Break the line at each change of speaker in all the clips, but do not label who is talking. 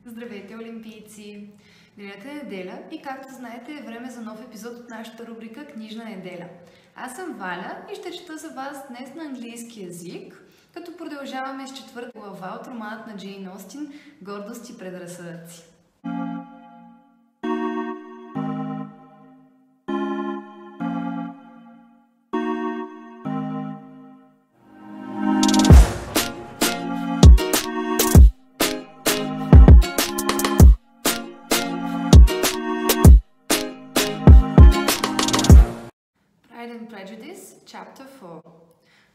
Здравейте, олимпийци! Денят е неделя и както знаете е време за нов епизод от нашата рубрика Книжна неделя. Аз съм Валя и ще чета за вас днес на английски език, като продължаваме с четвърта глава от романът на Джейн Остин Гордост и предразсъдъци. Pride and Prejudice, Chapter 4.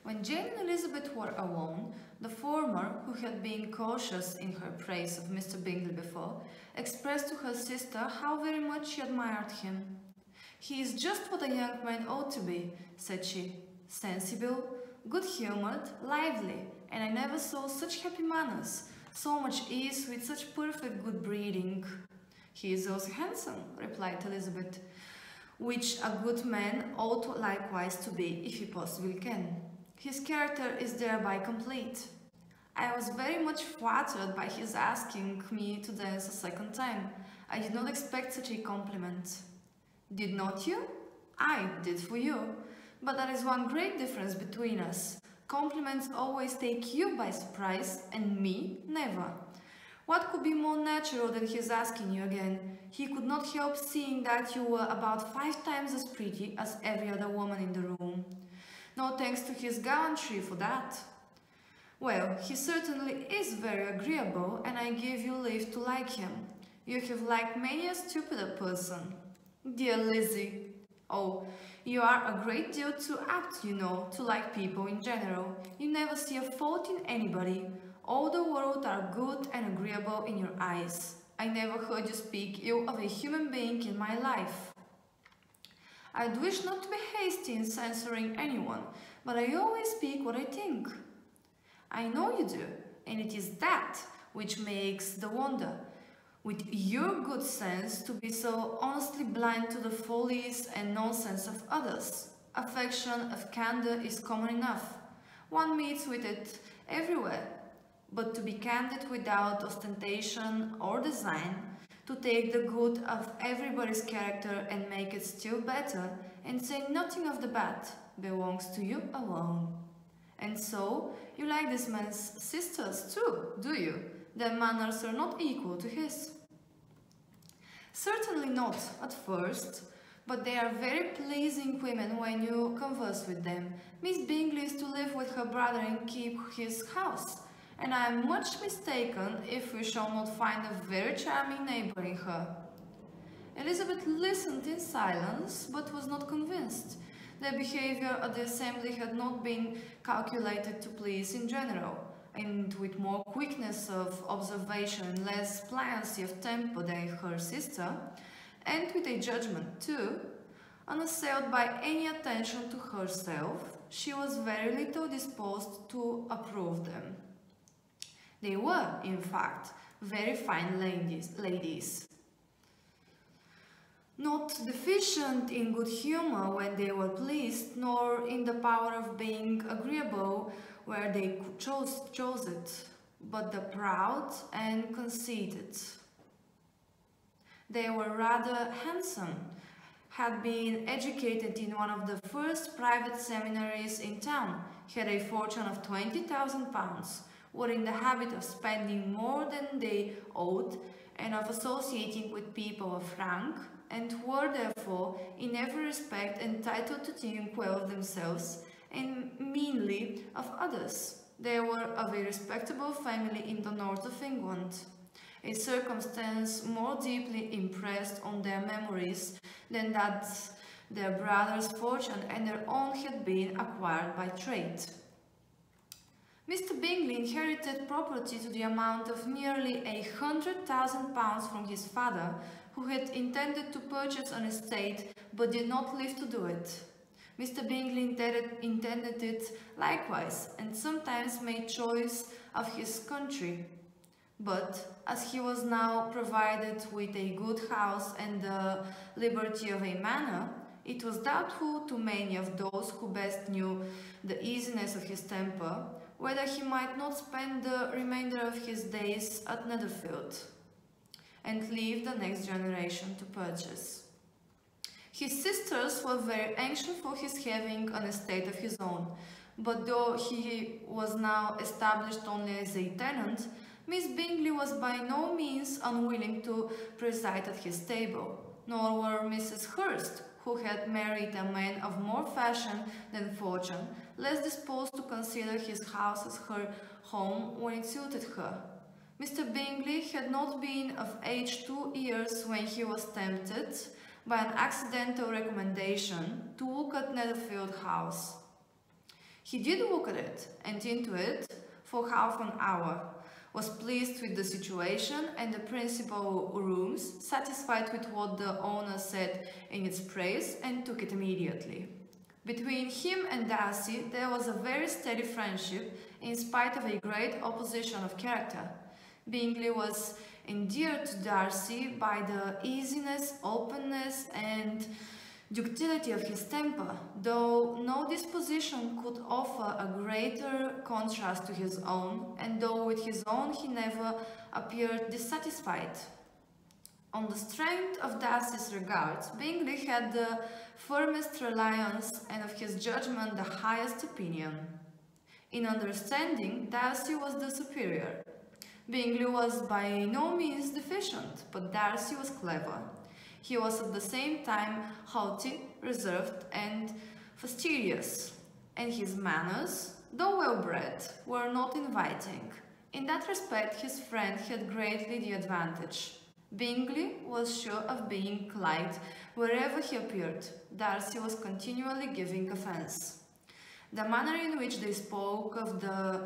When Jane and Elizabeth were alone, the former, who had been cautious in her praise of Mr. Bingley before, expressed to her sister how very much she admired him. "He is just what a young man ought to be," said she. "Sensible, good-humoured, lively, and I never saw such happy manners, so much ease with such perfect good breeding." "He is also handsome," replied Elizabeth, "which a good man ought likewise to be, if he possibly can. His character is thereby complete. I was very much flattered by his asking me to dance a second time. I did not expect such a compliment." "Did not you? I did for you. But there is one great difference between us. Compliments always take you by surprise, and me never. What could be more natural than his asking you again? He could not help seeing that you were about 5 times as pretty as every other woman in the room. No thanks to his gallantry for that. Well, he certainly is very agreeable, and I give you leave to like him. You have liked many a stupider person." "Dear Lizzie, oh, you are a great deal too apt, you know, to like people in general. You never see a fault in anybody. All the world are good and agreeable in your eyes. I never heard you speak ill of a human being in my life." "I'd wish not to be hasty in censoring anyone, but I always speak what I think." "I know you do, and it is that which makes the wonder. With your good sense to be so honestly blind to the follies and nonsense of others. Affection of candour is common enough. One meets with it everywhere. But to be candid without ostentation or design, to take the good of everybody's character and make it still better, and say nothing of the bad, belongs to you alone. And so, you like this man's sisters too, do you? Their manners are not equal to his." "Certainly not, at first, but they are very pleasing women when you converse with them. Miss Bingley is to live with her brother and keep his house, and I am much mistaken if we shall not find a very charming neighbour in her." Elizabeth listened in silence, but was not convinced. Their behaviour at the assembly had not been calculated to please in general, and with more quickness of observation and less pliancy of temper than her sister, and with a judgment too, unassailed by any attention to herself, she was very little disposed to approve them. They were, in fact, very fine ladies. Not deficient in good humour when they were pleased, nor in the power of being agreeable where they chose it, but the proud and conceited. They were rather handsome, had been educated in one of the first private seminaries in town, had a fortune of £20,000, were in the habit of spending more than they owed and of associating with people of rank, and were therefore in every respect entitled to think well of themselves and meanly of others. They were of a respectable family in the north of England, a circumstance more deeply impressed on their memories than that their brother's fortune and their own had been acquired by trade. Mr. Bingley inherited property to the amount of nearly £100,000 from his father, who had intended to purchase an estate but did not live to do it. Mr. Bingley intended it likewise, and sometimes made choice of his country. But as he was now provided with a good house and the liberty of a manor, it was doubtful to many of those who best knew the easiness of his temper whether he might not spend the remainder of his days at Netherfield. and leave the next generation to purchase. His sisters were very anxious for his having an estate of his own, but though he was now established only as a tenant, Miss Bingley was by no means unwilling to preside at his table, nor were Mrs. Hurst, who had married a man of more fashion than fortune, less disposed to consider his house as her home when it suited her. Mr. Bingley had not been of age 2 years when he was tempted, by an accidental recommendation, to look at Netherfield House. He did look at it, and into it, for half an hour, was pleased with the situation and the principal rooms, satisfied with what the owner said in its praise, and took it immediately. Between him and Darcy there was a very steady friendship, in spite of a great opposition of character. Bingley was endeared to Darcy by the easiness, openness, and ductility of his temper, though no disposition could offer a greater contrast to his own, and though with his own he never appeared dissatisfied. On the strength of Darcy's regards, Bingley had the firmest reliance, and of his judgment the highest opinion. In understanding, Darcy was the superior. Bingley was by no means deficient, but Darcy was clever. He was at the same time haughty, reserved, and fastidious, and his manners, though well-bred, were not inviting. In that respect his friend had greatly the advantage. Bingley was sure of being liked wherever he appeared. Darcy was continually giving offence. The manner in which they spoke of the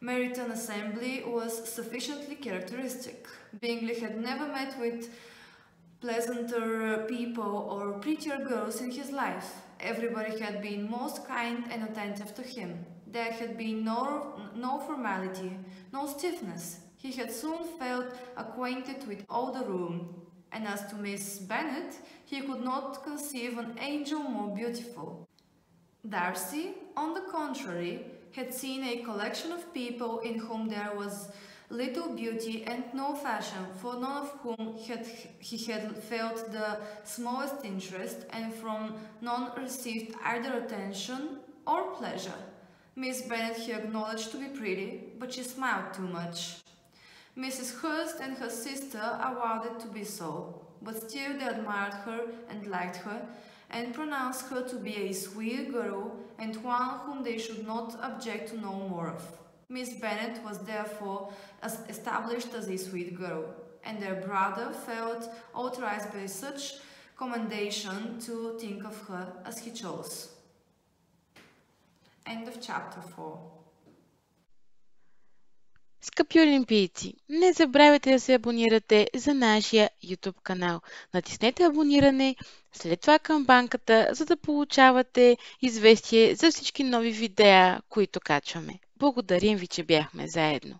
Meryton assembly was sufficiently characteristic. Bingley had never met with pleasanter people or prettier girls in his life. Everybody had been most kind and attentive to him. There had been no formality, no stiffness. He had soon felt acquainted with all the room, and as to Miss Bennet, he could not conceive an angel more beautiful. Darcy, on the contrary, had seen a collection of people in whom there was little beauty and no fashion, for none of whom he had felt the smallest interest, and from none received either attention or pleasure. Miss Bennet he acknowledged to be pretty, but she smiled too much. Mrs. Hurst and her sister allowed it to be so, but still they admired her and liked her, and pronounced her to be a sweet girl, and one whom they should not object to know more of. Miss Bennet was therefore established as a sweet girl, and their brother felt authorized by such commendation to think of her as he chose. End of chapter 4.
Скъпи олимпийци, не забравяйте да се абонирате за нашия YouTube канал. Натиснете абониране, след това камбанката, за да получавате известие за всички нови видеа, които качваме. Благодарим ви, че бяхме заедно.